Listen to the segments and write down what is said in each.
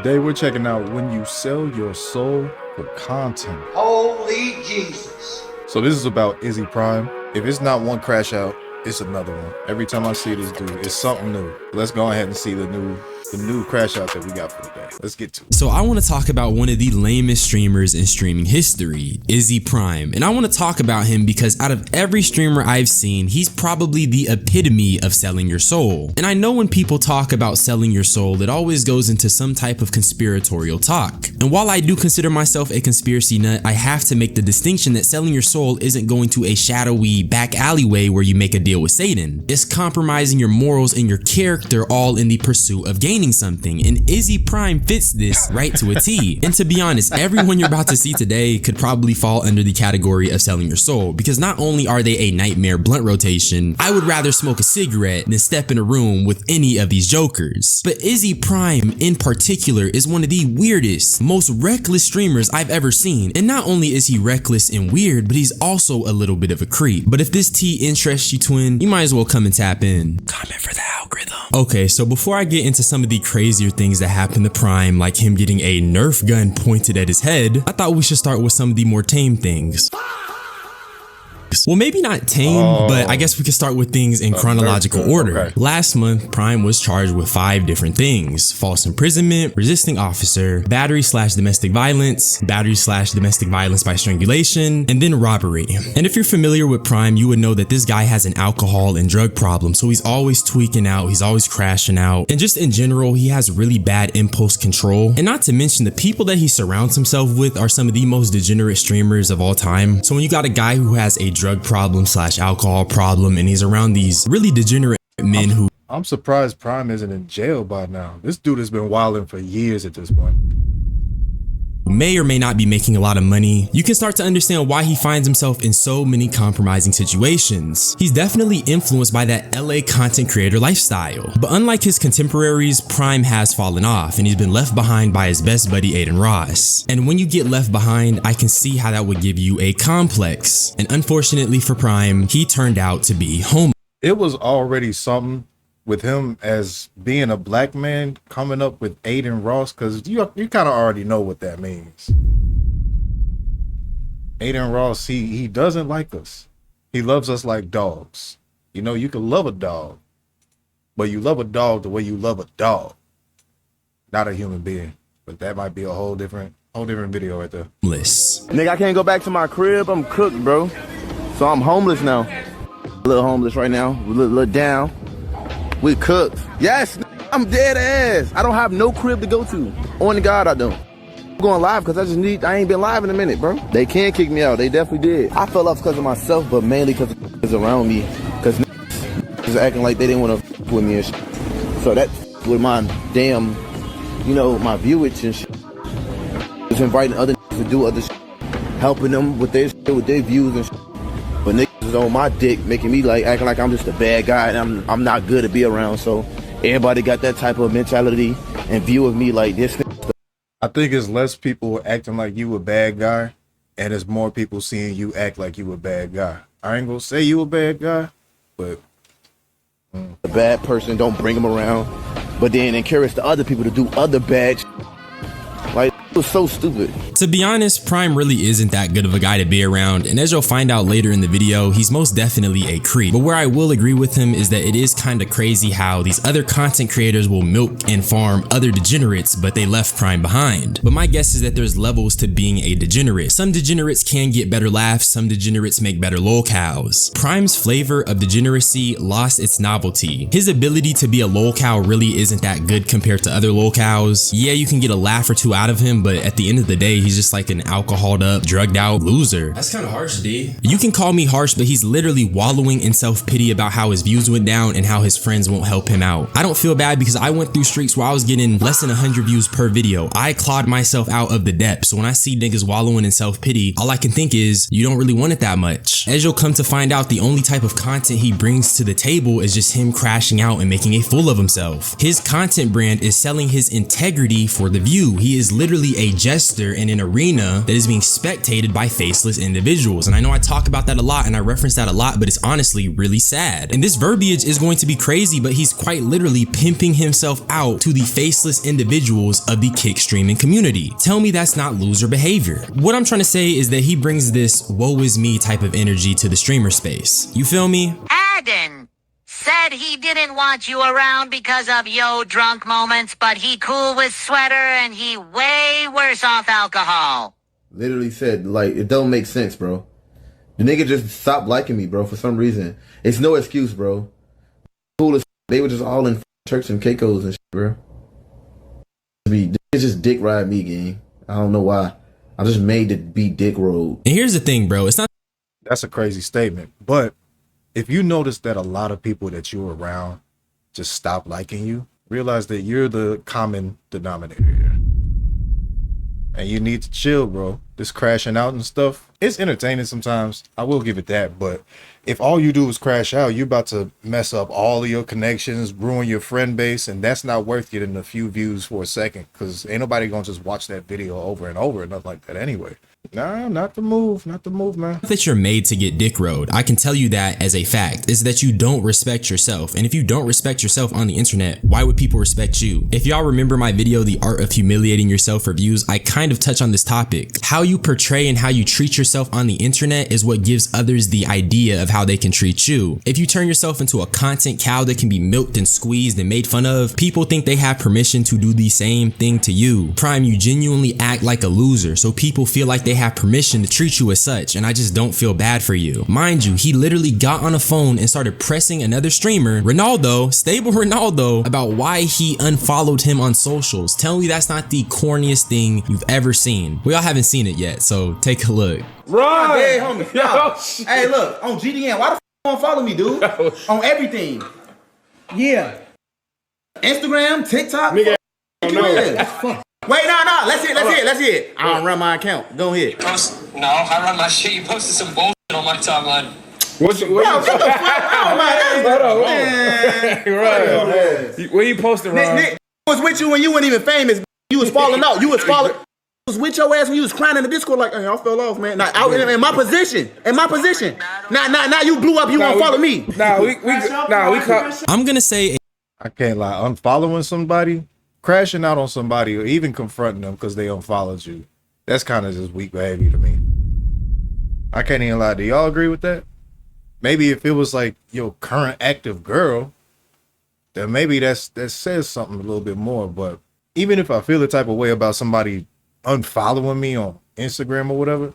Today we're checking out when you sell your soul for content. Holy Jesus. So this is about Izi Prime. If it's not one crash out, it's another one. Every time I see this dude, it's something new. Let's go ahead and see the new crash out that we got for today. Let's get to it. So I want to talk about one of the lamest streamers in streaming history, Izi Prime. And I want to talk about him because out of every streamer I've seen, he's probably the epitome of selling your soul. And I know when people talk about selling your soul, it always goes into some type of conspiratorial talk. And while I do consider myself a conspiracy nut, I have to make the distinction that selling your soul isn't going to a shadowy back alleyway where you make a deal with Satan. It's compromising your morals and your character all in the pursuit of gaining something, and Izi Prime fits this right to a T. And to be honest, everyone you're about to see today could probably fall under the category of selling your soul, because not only are they a nightmare blunt rotation, I would rather smoke a cigarette than step in a room with any of these jokers. But Izi Prime in particular is one of the weirdest, most reckless streamers I've ever seen. And not only is he reckless and weird, but he's also a little bit of a creep. But if this T interests you, twin, you might as well come and tap in. Comment for the algorithm. Okay, so before I get into some of the crazier things that happened to Prime, like him getting a Nerf gun pointed at his head, I thought we should start with some of the more tame things. Well, maybe not tame, but I guess we could start with things in chronological order. Okay. Last month, Prime was charged with 5 different things: false imprisonment, resisting officer, battery/domestic violence, battery/domestic violence by strangulation, and then robbery. And if you're familiar with Prime, you would know that this guy has an alcohol and drug problem, so he's always tweaking out, he's always crashing out, and just in general, he has really bad impulse control. And not to mention, the people that he surrounds himself with are some of the most degenerate streamers of all time. So when you got a guy who has a drug problem/alcohol problem and he's around these really degenerate men who— I'm surprised Prime isn't in jail by now. This dude has been wilding for years at this point. May or may not be making a lot of money, you can start to understand why he finds himself in so many compromising situations. He's definitely influenced by that LA content creator lifestyle. But unlike his contemporaries, Prime has fallen off and he's been left behind by his best buddy Aiden Ross. And when you get left behind, I can see how that would give you a complex. And unfortunately for Prime, he turned out to be homeless. It was already something with him as being a black man coming up with Aiden Ross, because you kind of already know what that means. Aiden Ross, he doesn't like us. He loves us like dogs. You know, you can love a dog, but you love a dog the way you love a dog, not a human being. But that might be a whole different video right there. Nigga, I can't go back to my crib. I'm cooked, bro. So I'm homeless now. A little homeless right now. A little down. We cooked. Yes, I'm dead ass. I don't have no crib to go to. On God, I don't. I'm going live because I ain't been live in a minute, bro. They can kick me out. They definitely did. I fell off because of myself, but mainly because of around me. Because was acting like they didn't want to with me and shit. So that with my damn, you know, my viewage and shit. Just inviting other to do other shit. Helping them with their shit, with their views and shit. But niggas is on my dick, making me like acting like I'm just a bad guy and I'm not good to be around. So everybody got that type of mentality and view of me like this. I think it's less people acting like you a bad guy, and it's more people seeing you act like you a bad guy. I ain't gonna say you a bad guy, but a bad person, don't bring them around, but then encourage the other people to do other bad shit. Like, it was so stupid. To be honest, Prime really isn't that good of a guy to be around, and as you'll find out later in the video, he's most definitely a creep. But where I will agree with him is that it is kind of crazy how these other content creators will milk and farm other degenerates, but they left Prime behind. But my guess is that there's levels to being a degenerate. Some degenerates can get better laughs, some degenerates make better lolcows. Prime's flavor of degeneracy lost its novelty. His ability to be a lolcow really isn't that good compared to other lolcows. Yeah, you can get a laugh or two out of him, but at the end of the day, he's just like an alcoholed up, drugged out loser. That's kind of harsh, D. You can call me harsh, but he's literally wallowing in self-pity about how his views went down and how his friends won't help him out. I don't feel bad because I went through streaks where I was getting less than 100 views per video. I clawed myself out of the depths. So when I see niggas wallowing in self-pity, all I can think is, you don't really want it that much. As you'll come to find out, the only type of content he brings to the table is just him crashing out and making a fool of himself. His content brand is selling his integrity for the view. He is literally merely a jester in an arena that is being spectated by faceless individuals. And I know I talk about that a lot and I reference that a lot, but it's honestly really sad. And this verbiage is going to be crazy, but he's quite literally pimping himself out to the faceless individuals of the kick streaming community. Tell me that's not loser behavior. What I'm trying to say is that he brings this woe is me type of energy to the streamer space. You feel me? Adden said he didn't want you around because of yo drunk moments, but he cool with sweater and he way worse off alcohol. Literally said, like, it don't make sense, bro. The nigga just stopped liking me, bro, for some reason. It's no excuse, bro. Cool as they were just all in Turks and Caicos and shit, bro. It's just dick ride me, gang. I don't know why. I just made it be dick road. And here's the thing, bro. It's not. That's a crazy statement. But if you notice that a lot of people that you're around just stop liking you, realize that you're the common denominator here. And you need to chill, bro. This crashing out and stuff, it's entertaining sometimes. I will give it that. But if all you do is crash out, you're about to mess up all of your connections, ruin your friend base, and that's not worth getting a few views for a second, because ain't nobody gonna just watch that video over and over and nothing like that anyway. Nah, not the move, man. That you're made to get dick road. I can tell you that as a fact, is that you don't respect yourself. And if you don't respect yourself on the internet, why would people respect you? If y'all remember my video, The Art of Humiliating Yourself for Views, I kind of touch on this topic. How you portray and how you treat yourself on the internet is what gives others the idea of how they can treat you. If you turn yourself into a content cow that can be milked and squeezed and made fun of, people think they have permission to do the same thing to you. Prime, you genuinely act like a loser, so people feel like they have permission to treat you as such, and I just don't feel bad for you. Mind you, he literally got on a phone and started pressing another streamer, Ronaldo, stable Ronaldo, about why he unfollowed him on socials. Tell me that's not the corniest thing you've ever seen. We all haven't seen it yet, so take a look. Run! Hey, homie. Yo, hey, look, on GDN, why the f you don't follow me, dude? On everything. Yeah. Instagram, TikTok. Nigga, Wait, no. Let's hear it. I don't run my account. Go ahead. No, I run my shit. You posted some bullshit on my timeline. What the fuck? Oh, man. Where you posted, Ron? Nick was with you when you weren't even famous. You was falling out. You was with your ass when you was crying in the Discord like, hey, I fell off, man. Now, in my position. Now you blew up. You won't follow me. I'm gonna say I can't lie. Unfollowing somebody, crashing out on somebody, or even confronting them because they unfollowed you, that's kind of just weak behavior to me. I can't even lie. Do y'all agree with that? Maybe if it was like your current active girl, then maybe that says something a little bit more. But even if I feel the type of way about somebody unfollowing me on Instagram or whatever,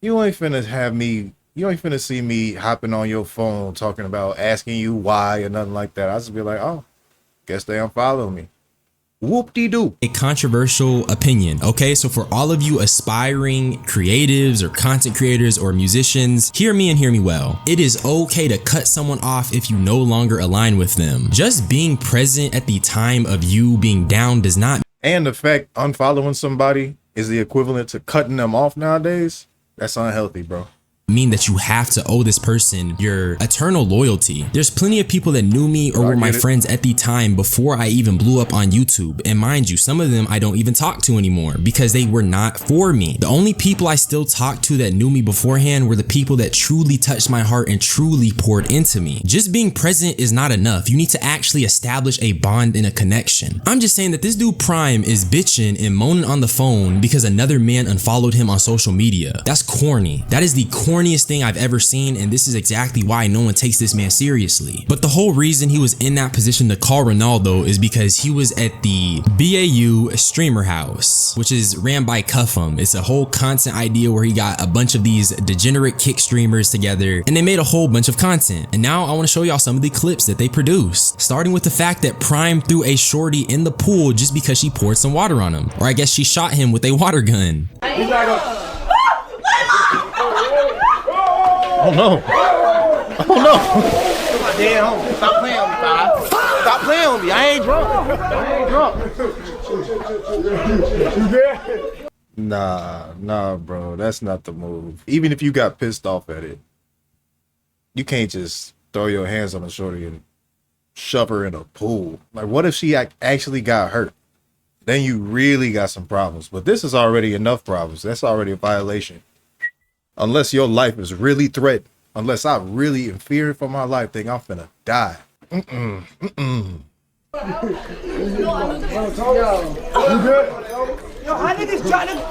you ain't finna see me hopping on your phone talking about asking you why or nothing like that. I just be like, oh, guess they unfollow me. Whoop-de-doo. a controversial opinion, okay? So for all of you aspiring creatives or content creators or musicians, hear me and hear me well. It is okay to cut someone off if you no longer align with them. Just being present at the time of you being down does not And the fact unfollowing somebody is the equivalent to cutting them off nowadays, that's unhealthy, bro. mean that you have to owe this person your eternal loyalty. There's plenty of people that knew me or were my friends at the time before I even blew up on YouTube. And mind you, some of them I don't even talk to anymore because they were not for me. The only people I still talk to that knew me beforehand were the people that truly touched my heart and truly poured into me. Just being present is not enough. You need to actually establish a bond and a connection. I'm just saying that this dude Prime is bitching and moaning on the phone because another man unfollowed him on social media. That's corny. That is the corniest thing I've ever seen, and this is exactly why no one takes this man seriously. But the whole reason he was in that position to call Ronaldo is because he was at the BAU streamer house, which is ran by Cuffham. It's a whole content idea where he got a bunch of these degenerate kick streamers together and they made a whole bunch of content. And now I want to show y'all some of the clips that they produced, starting with the fact that Prime threw a shorty in the pool just because she poured some water on him, or I guess she shot him with a water gun. Oh no. Oh no. Damn, homie. Stop playing with me, Bob. Stop playing with me. I ain't drunk. Nah, bro. That's not the move. Even if you got pissed off at it, you can't just throw your hands on a shorty and shove her in a pool. Like, what if she actually got hurt? then you really got some problems. But this is already enough problems. That's already a violation. Unless your life is really threatened. Unless I really am fearing for my life, think I'm finna die. Yo, how niggas trying to...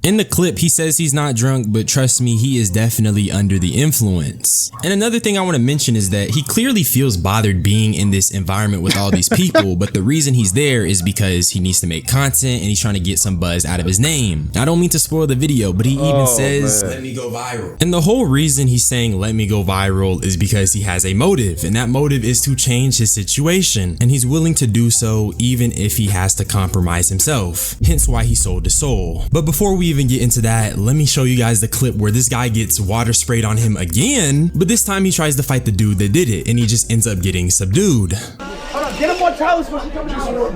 In the clip, he says he's not drunk, but trust me, he is definitely under the influence. And another thing I want to mention is that he clearly feels bothered being in this environment with all these people, but the reason he's there is because he needs to make content and he's trying to get some buzz out of his name. I don't mean to spoil the video, but he even says, let me go viral. And the whole reason he's saying let me go viral is because he has a motive, and that motive is to change his situation, and he's willing to do so even if he has to compromise himself, hence why he sold his soul. But before we even get into that, let me show you guys the clip where this guy gets water sprayed on him again, but this time he tries to fight the dude that did it and he just ends up getting subdued. Hold on, get him more towels before she comes out.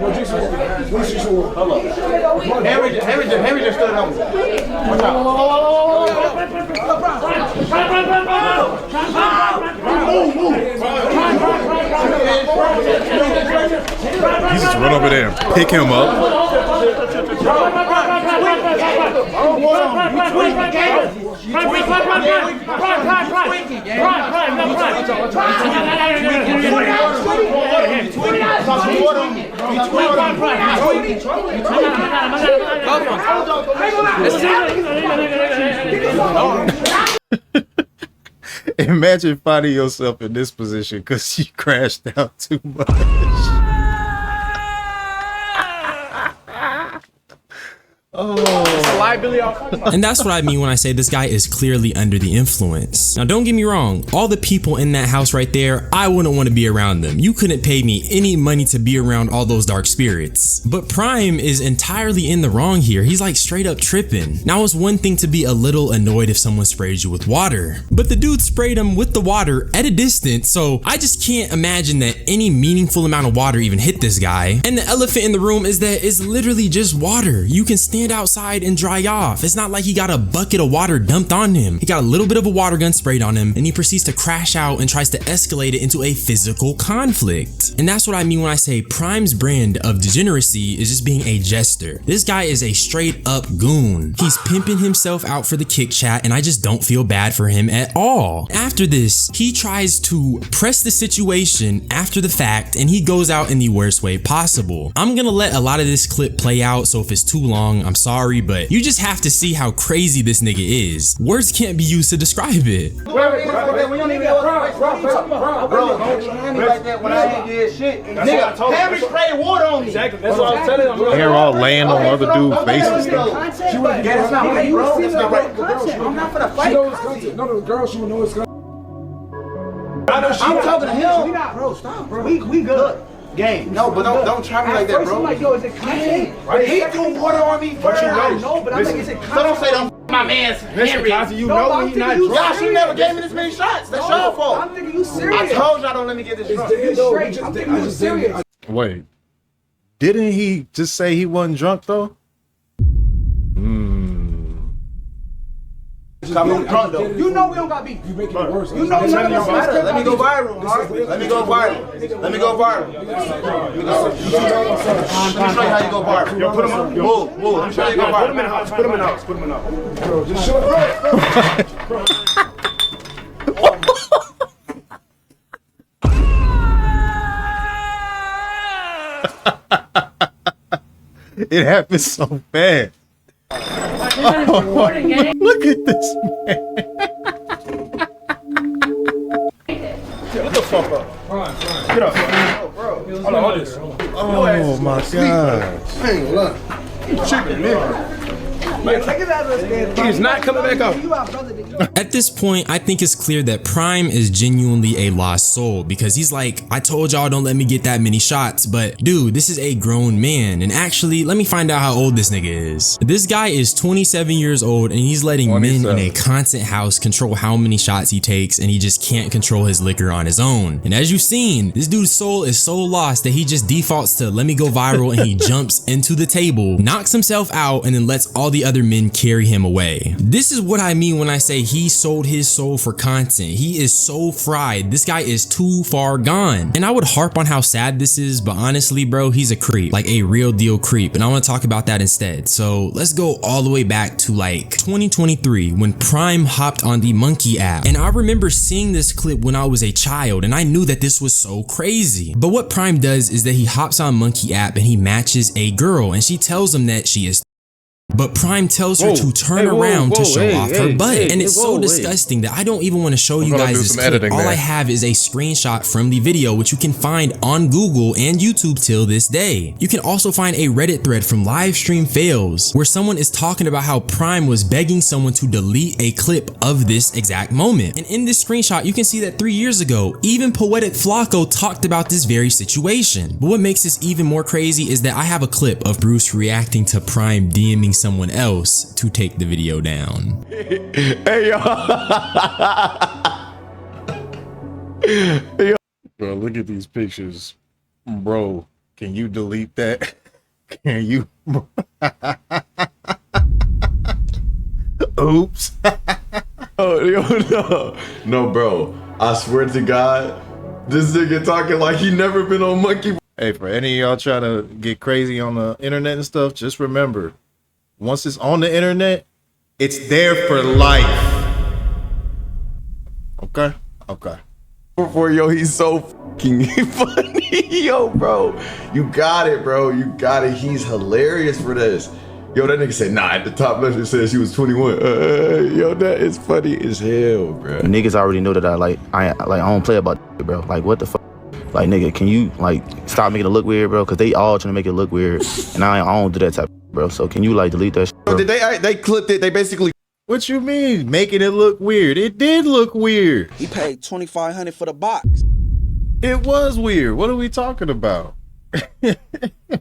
Henry just stood on me. Watch You just run over there and pick him up. Imagine finding yourself in this position because you crashed out too much. And that's what I mean when I say this guy is clearly under the influence. Now don't get me wrong, all the people in that house right there, I wouldn't want to be around them. You couldn't pay me any money to be around all those dark spirits. But Prime is entirely in the wrong here. He's like straight up tripping. Now it's one thing to be a little annoyed if someone sprays you with water, but the dude sprayed him with the water at a distance, so I just can't imagine that any meaningful amount of water even hit this guy. And the elephant in the room is that it's literally just water. You can stand outside and dry off. It's not like he got a bucket of water dumped on him. He got a little bit of a water gun sprayed on him and he proceeds to crash out and tries to escalate it into a physical conflict. And that's what I mean when I say Prime's brand of degeneracy is just being a jester. This guy is a straight up goon. He's pimping himself out for the kick chat and I just don't feel bad for him at all. After this, he tries to press the situation after the fact and he goes out in the worst way possible. I'm gonna let a lot of this clip play out, so if it's too long, I'm sorry, but you just have to see how crazy this nigga is. Words can't be used to describe it. Henry sprayed water on me. Exactly. That's what I was telling him. They're all laying on other dudes' faces. That's not right, bro. That's not right. I'm not gonna fight. No, the girl, she would know it's gonna. I'm talking to him. Bro, stop, bro. We good. Game. No, but don't try me like that, bro. I'm like, yo, is it content? He threw water on me. But you know. No, but I'm like, is it content? So don't say don't my man's Henry. You know he's not drunk. Y'all should never gave me this many shots. That's your fault. I'm thinking you serious. I told y'all don't let me get this drunk. You straight. I'm thinking you serious. Wait, didn't he just say he wasn't drunk though? I'm drunk though. You know we don't got beef. You make it worse. You know none of us matter. Let me go viral, alright? Let me go viral. Let me go viral. Let me show you how you go viral. Yo, put him on. Move. Let me show you how you go Put him in the viral. house. Put him in the house. Put him in the house. Bro, just shut up. It happened so fast. Look at this man. Get the fuck up. Get up. Hold on, hold this. Oh my gosh. I ain't gonna lie. Chicken, nigga. He's not coming back up. At this point, I think it's clear that Prime is genuinely a lost soul because he's like, I told y'all don't let me get that many shots, but dude, this is a grown man. And actually, let me find out how old this nigga is. This guy is 27 years old and he's letting men in a content house control how many shots he takes, and he just can't control his liquor on his own. And as you've seen, this dude's soul is so lost that he just defaults to let me go viral and he jumps into the table, knocks himself out, and then lets all the other other men carry him away. This is what I mean when I say he sold his soul for content. He is so fried. This guy is too far gone. And I would harp on how sad this is, but honestly, bro, he's a creep, like a real deal creep. And I want to talk about that instead. So let's go all the way back to like 2023 when Prime hopped on the Monkey app. And I remember seeing this clip when I was a child, and I knew that this was so crazy. But what Prime does is that he hops on Monkey app and he matches a girl, and she tells him that she is, but Prime tells her to turn around to show off her butt. And it's so disgusting that I don't even want to show you guys this clip. All I have is a screenshot from the video, which you can find on Google and YouTube till this day. You can also find a Reddit thread from Livestream Fails where someone is talking about how Prime was begging someone to delete a clip of this exact moment. And in this screenshot, you can see that 3 years ago, even Poetic Flacco talked about this very situation. But what makes this even more crazy is that I have a clip of Bruce reacting to Prime DMing someone else to take the video down. Hey, yo. Bro, look at these pictures. Bro, can you delete that? Can you? Oops. Oh, yo, no, bro. I swear to God, this nigga talking like he never been on Monkey. Hey, for any of y'all trying to get crazy on the internet and stuff, just remember, once it's on the internet, it's there for life. Okay? Okay. For yo, he's so fucking funny. Yo, bro. You got it, bro. You got it. He's hilarious for this. Yo, that nigga said, nah, at the top left it says she was 21. Yo, that is funny as hell, bro. Niggas already know that I don't play about it, bro. Like, what the fuck? Like, nigga, can you, like, stop making it look weird, bro? Because they all trying to make it look weird. And I don't do that type of, bro. So can you, like, delete that shit, bro? They clipped it. They basically... What you mean, making it look weird? It did look weird. He paid $2,500 for the box. It was weird. What are we talking about?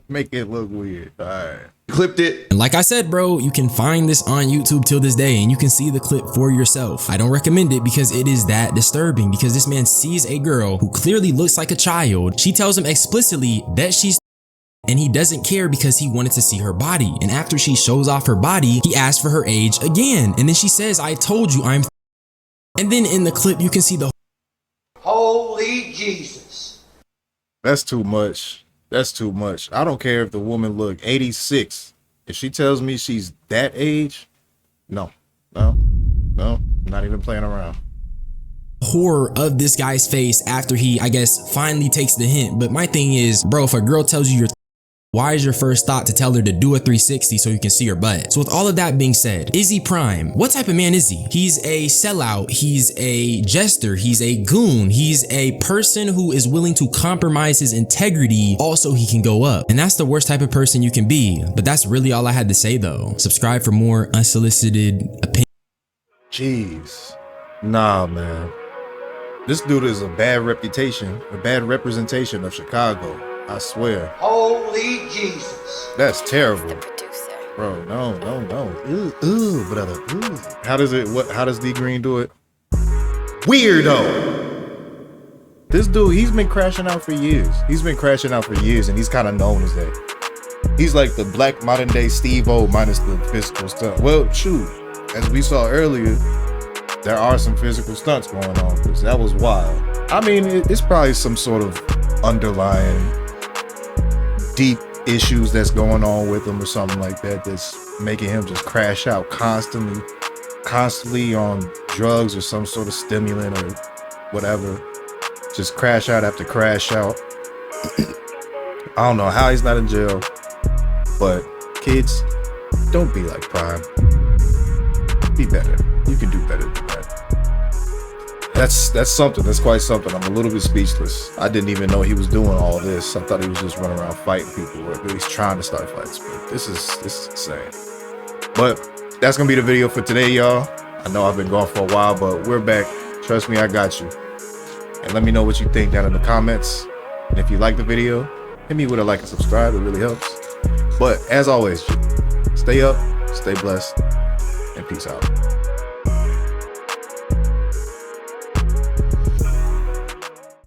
Make it look weird. All right. Clipped it. And like I said, bro, you can find this on YouTube till this day and you can see the clip for yourself. I don't recommend it because it is that disturbing, because this man sees a girl who clearly looks like a child. She tells him explicitly that she's, and he doesn't care because he wanted to see her body. And after she shows off her body, he asks for her age again. And then she says, I told you I'm, and then in the clip, you can see the Holy Jesus. That's too much. That's too much. I don't care if the woman look 86. If she tells me she's that age, no, not even playing around. horror of this guy's face after he, I guess, finally takes the hint. But my thing is, bro, if a girl tells you you're, why is your first thought to tell her to do a 360 so you can see her butt? So with all of that being said, Izi Prime, what type of man is he? He's a sellout, he's a jester, he's a goon, he's a person who is willing to compromise his integrity also he can go up. And that's the worst type of person you can be. But that's really all I had to say though. Subscribe for more unsolicited opinions. Jeez. Nah, man. This dude is a bad reputation, a bad representation of Chicago. I swear. Holy Jesus. That's terrible. Bro, no. Ooh, brother. Ooh. How does D Green do it? Weirdo. This dude, he's been crashing out for years. And he's kind of known as that. He's like the black modern day Steve-O minus the physical stuff. Well, shoot, as we saw earlier, there are some physical stunts going on because that was wild. I mean, it's probably some sort of underlying deep issues that's going on with him or something like that that's making him just crash out constantly on drugs or some sort of stimulant or whatever. Just crash out after crash out. I don't know how he's not in jail, but kids, don't be like Prime. Be better. You can do better than that. That's something. That's quite something. I'm a little bit speechless. I didn't even know he was doing all this. I thought he was just running around fighting people, or at least trying to start fights. But this is insane. But that's gonna be the video for today, y'all. I know I've been gone for a while, but we're back. Trust me, I got you. And let me know what you think down in the comments. And if you like the video, hit me with a like and subscribe. It really helps. But as always, stay up, stay blessed, and peace out.